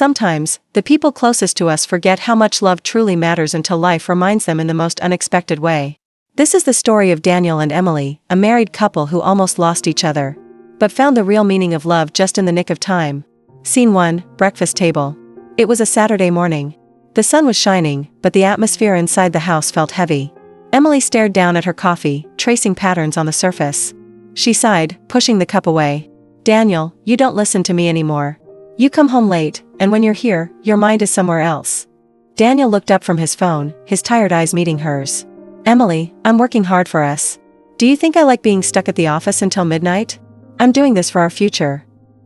Sometimes, the people closest to us forget how much love truly matters until life reminds them in the most unexpected way. This is the story of Daniel and Emily, a married couple who almost lost each other, but found the real meaning of love just in the nick of time. Scene 1, Breakfast Table. It was a Saturday morning. The sun was shining, but the atmosphere inside the house felt heavy. Emily stared down at her coffee, tracing patterns on the surface. She sighed, pushing the cup away. "Daniel, you don't listen to me anymore. You come home late, and when you're here, your mind is somewhere else." Daniel looked up from his phone, his tired eyes meeting hers. "Emily, I'm working hard for us. Do you think I like being stuck at the office until midnight? I'm doing this for our future."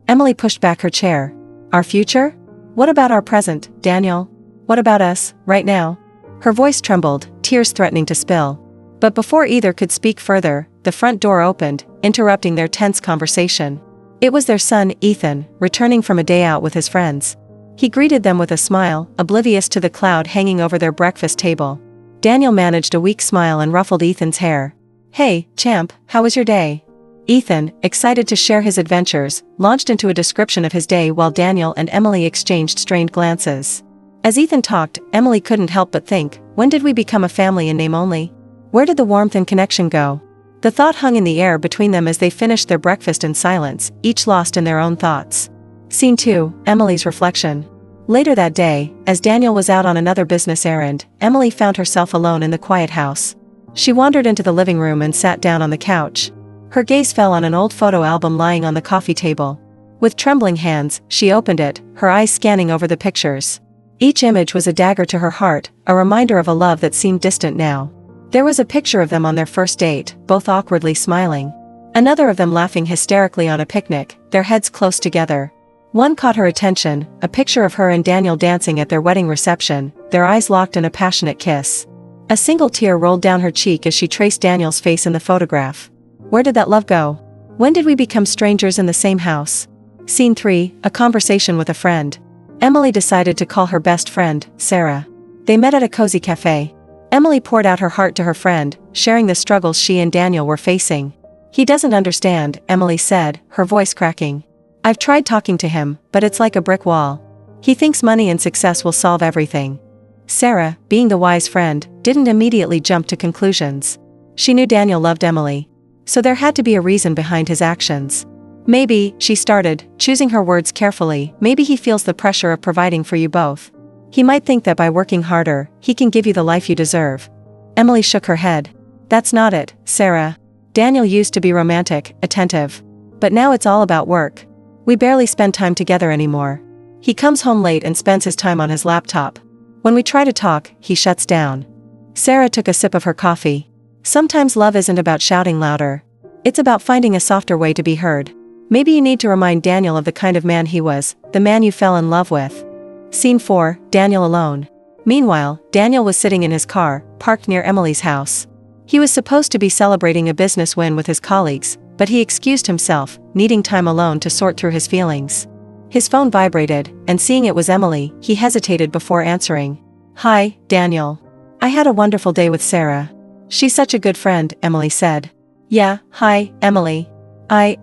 Emily pushed back her chair. "Our future? What about our present, Daniel? What about us, right now?" Her voice trembled, tears threatening to spill. But before either could speak further, the front door opened, interrupting their tense conversation. It was their son, Ethan, returning from a day out with his friends. He greeted them with a smile, oblivious to the cloud hanging over their breakfast table. Daniel managed a weak smile and ruffled Ethan's hair. "Hey, champ, how was your day?" Ethan, excited to share his adventures, launched into a description of his day while Daniel and Emily exchanged strained glances. As Ethan talked, Emily couldn't help but think, when did we become a family in name only? Where did the warmth and connection go? The thought hung in the air between them as they finished their breakfast in silence, each lost in their own thoughts. Scene 2, Emily's reflection. Later that day, as Daniel was out on another business errand, Emily found herself alone in the quiet house. She wandered into the living room and sat down on the couch. Her gaze fell on an old photo album lying on the coffee table. With trembling hands, she opened it, her eyes scanning over the pictures. Each image was a dagger to her heart, a reminder of a love that seemed distant now. There was a picture of them on their first date, both awkwardly smiling. Another of them laughing hysterically on a picnic, their heads close together. One caught her attention, a picture of her and Daniel dancing at their wedding reception, their eyes locked in a passionate kiss. A single tear rolled down her cheek as she traced Daniel's face in the photograph. Where did that love go? When did we become strangers in the same house? Scene 3, a conversation with a friend. Emily decided to call her best friend, Sarah. They met at a cozy cafe. Emily poured out her heart to her friend, sharing the struggles she and Daniel were facing. "He doesn't understand," Emily said, her voice cracking. "I've tried talking to him, but it's like a brick wall. He thinks money and success will solve everything." Sarah, being the wise friend, didn't immediately jump to conclusions. She knew Daniel loved Emily, so there had to be a reason behind his actions. "Maybe," she started, choosing her words carefully, "maybe he feels the pressure of providing for you both. He might think that by working harder, he can give you the life you deserve." Emily shook her head. "That's not it, Sarah. Daniel used to be romantic, attentive. But now it's all about work. We barely spend time together anymore. He comes home late and spends his time on his laptop. When we try to talk, he shuts down." Sarah took a sip of her coffee. "Sometimes love isn't about shouting louder. It's about finding a softer way to be heard. Maybe you need to remind Daniel of the kind of man he was, the man you fell in love with." Scene 4, Daniel alone. Meanwhile, Daniel was sitting in his car, parked near Emily's house. He was supposed to be celebrating a business win with his colleagues, but he excused himself, needing time alone to sort through his feelings. His phone vibrated, and seeing it was Emily, he hesitated before answering. "Hi, Daniel. I had a wonderful day with Sarah. She's such a good friend," Emily said. "Yeah, hi, Emily. I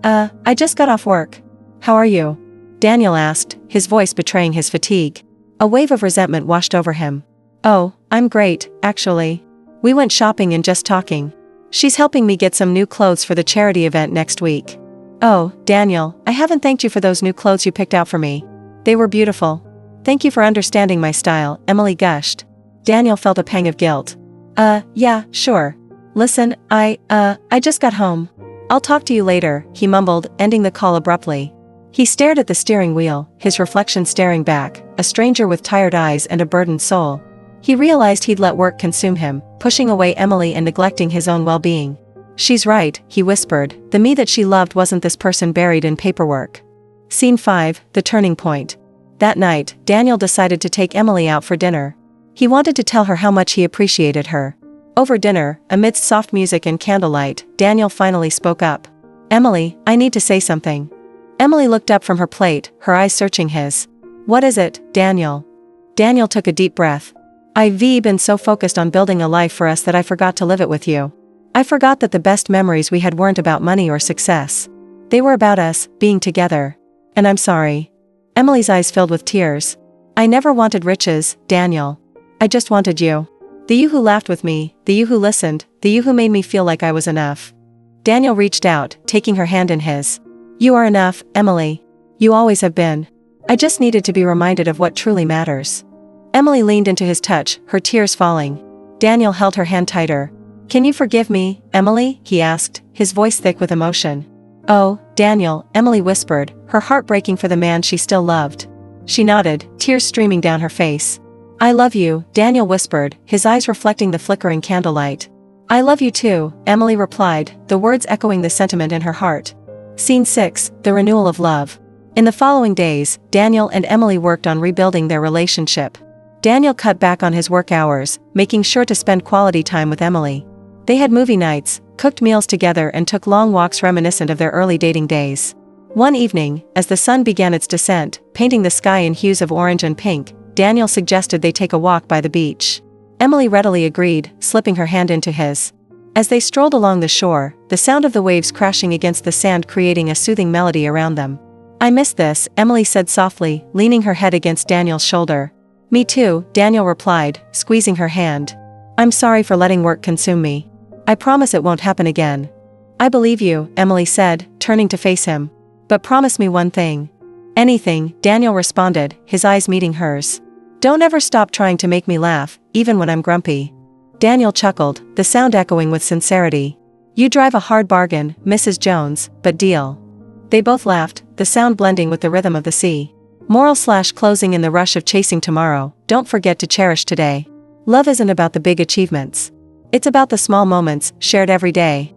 just got off work. How are you?" Daniel asked, his voice betraying his fatigue. A wave of resentment washed over him. "Oh, I'm great, actually. We went shopping and just talking. She's helping me get some new clothes for the charity event next week." "Oh, Daniel, I haven't thanked you for those new clothes you picked out for me. They were beautiful. Thank you for understanding my style," Emily gushed. Daniel felt a pang of guilt. Yeah, sure. Listen, I just got home. I'll talk to you later," he mumbled, ending the call abruptly. He stared at the steering wheel, his reflection staring back, a stranger with tired eyes and a burdened soul. He realized he'd let work consume him, pushing away Emily and neglecting his own well-being. "She's right," he whispered, "the me that she loved wasn't this person buried in paperwork." Scene 5, the turning point. That night, Daniel decided to take Emily out for dinner. He wanted to tell her how much he appreciated her. Over dinner, amidst soft music and candlelight, Daniel finally spoke up. "Emily, I need to say something." Emily looked up from her plate, her eyes searching his. "What is it, Daniel?" Daniel took a deep breath. "I've been so focused on building a life for us that I forgot to live it with you. I forgot that the best memories we had weren't about money or success. They were about us, being together. And I'm sorry." Emily's eyes filled with tears. I never wanted riches, Daniel. I just wanted you. The you who laughed with me, the you who listened, the you who made me feel like I was enough. Daniel reached out, taking her hand in his. You are enough, Emily. You always have been. I just needed to be reminded of what truly matters. Emily leaned into his touch, her tears falling. Daniel held her hand tighter. Can you forgive me, Emily? He asked, his voice thick with emotion. Oh, Daniel, Emily whispered, her heart breaking for the man she still loved. She nodded, tears streaming down her face. I love you, Daniel whispered, his eyes reflecting the flickering candlelight. I love you too, Emily replied, the words echoing the sentiment in her heart. Scene 6, the renewal of love. In the following days, Daniel and Emily worked on rebuilding their relationship. Daniel cut back on his work hours, making sure to spend quality time with Emily. They had movie nights, cooked meals together and took long walks reminiscent of their early dating days. One evening, as the sun began its descent, painting the sky in hues of orange and pink, Daniel suggested they take a walk by the beach. Emily readily agreed, slipping her hand into his. As they strolled along the shore, the sound of the waves crashing against the sand creating a soothing melody around them. I miss this, Emily said softly, leaning her head against Daniel's shoulder. Me too, Daniel replied, squeezing her hand. I'm sorry for letting work consume me. I promise it won't happen again. I believe you, Emily said, turning to face him. But promise me one thing. Anything, Daniel responded, his eyes meeting hers. Don't ever stop trying to make me laugh, even when I'm grumpy. Daniel chuckled, the sound echoing with sincerity. You drive a hard bargain, Mrs. Jones, but deal. They both laughed, the sound blending with the rhythm of the sea. Moral/closing in the rush of chasing tomorrow, don't forget to cherish today. Love isn't about the big achievements. It's about the small moments, shared every day.